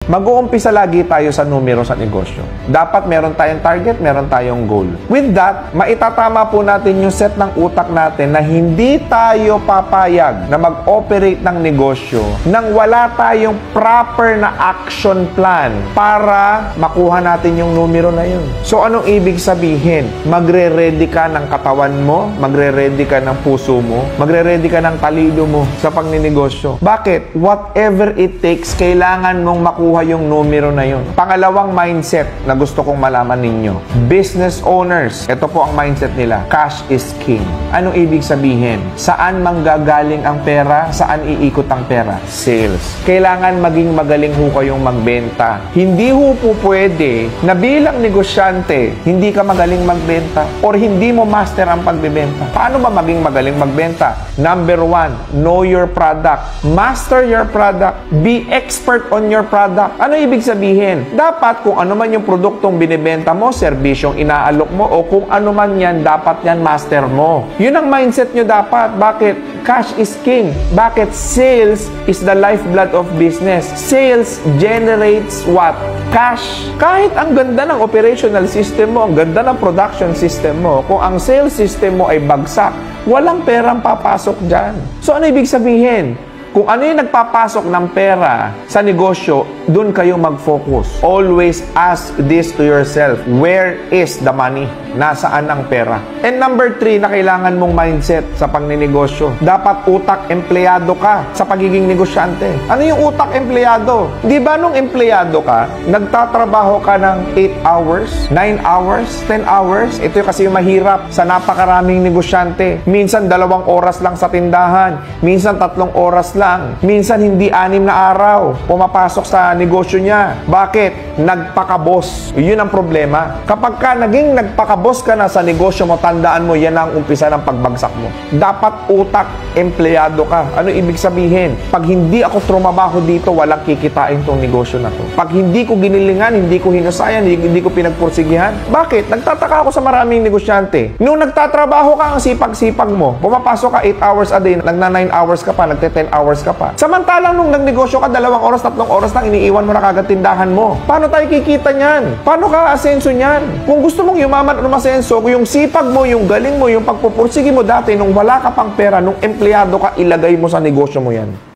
mag-uumpisa lagi tayo sa numero sa negosyo. Dapat meron tayong target, meron tayong goal. With that, maitatama po natin yung set ng utak natin na hindi tayo papayag na mag-operate ng negosyo nang wala tayong proper na action plan para makuha natin yung numero na yun. So, anong ibig sabihin? Magre-ready ka ng katawan mo, magre-ready ka ng puso mo, magre-ready ka ng talino mo sa pagninegosyo. Bakit? Whatever it takes, kailangan mong makuha yung numero na yun. Pangalawang mindset na gusto kong malaman ninyo. Business owners, ito po ang mindset nila. Cash is king. Anong ibig sabihin? Saan manggagaling ang pera? Saan iikot ang pera? Sales. Kailangan maging magaling ho kayong magbenta. Hindi ho po pwede na bilang negosyante, hindi ka magaling magbenta or hindi mo master ang pagbebenta. Paano ba maging magaling magbenta? Number 1, know your product. Master your product. Be expert on your product. Ano ibig sabihin? Dapat kung ano man yung produktong binibenta mo, serbisyong inaalok mo, o kung ano man yan, dapat yan master mo. Yun ang mindset nyo dapat. Bakit? Cash is king. Bakit? Sales is the lifeblood of business. Sales generates what? Cash. Kahit ang ganda ng operational system mo, ang ganda ng production system mo, kung ang sales system mo ay bagsak, walang perang papasok dyan. So, ano ibig sabihin? Kung ano yung nagpapasok ng pera sa negosyo, dun kayo mag-focus. Always ask this to yourself. Where is the money? Nasaan ang pera? And number 3 na kailangan mong mindset sa pagninegosyo. Dapat utak empleyado ka sa pagiging negosyante. Ano yung utak empleyado? Di ba nung empleyado ka, nagtatrabaho ka ng 8 hours, 9 hours, 10 hours? Ito kasi yung mahirap sa napakaraming negosyante. Minsan 2 oras lang sa tindahan. Minsan 3 oras lang. Minsan hindi 6 na araw pumapasok sa negosyo niya. Bakit? Nagpakabos. Yun ang problema. Kapag ka naging nagpakabos ka na sa negosyo mo, tandaan mo, yan ang umpisa ng pagbagsak mo. Dapat utak, empleyado ka. Ano ibig sabihin? Pag hindi ako trumabaho dito, walang kikitain tong negosyo na to. Pag hindi ko ginilingan, hindi ko hinusayan, hindi ko pinagpursigihan. Bakit? Nagtataka ako sa maraming negosyante. Nung nagtatrabaho ka, ang sipag-sipag mo. Pumapasok ka 8 hours a day, nagna 9 hours ka pa, nagte 10 hours ka pa. Samantalang nung nagnegosyo ka, 2 oras, 3 oras lang, iniiwan mo na kagad tindahan mo. Paano tayo kikita niyan? Paano ka asenso niyan? Kung gusto mong yumaman at umasenso, yung sipag mo, yung galing mo, yung pagpupursigi mo dati, nung wala ka pang pera, nung empleyado ka, ilagay mo sa negosyo mo yan.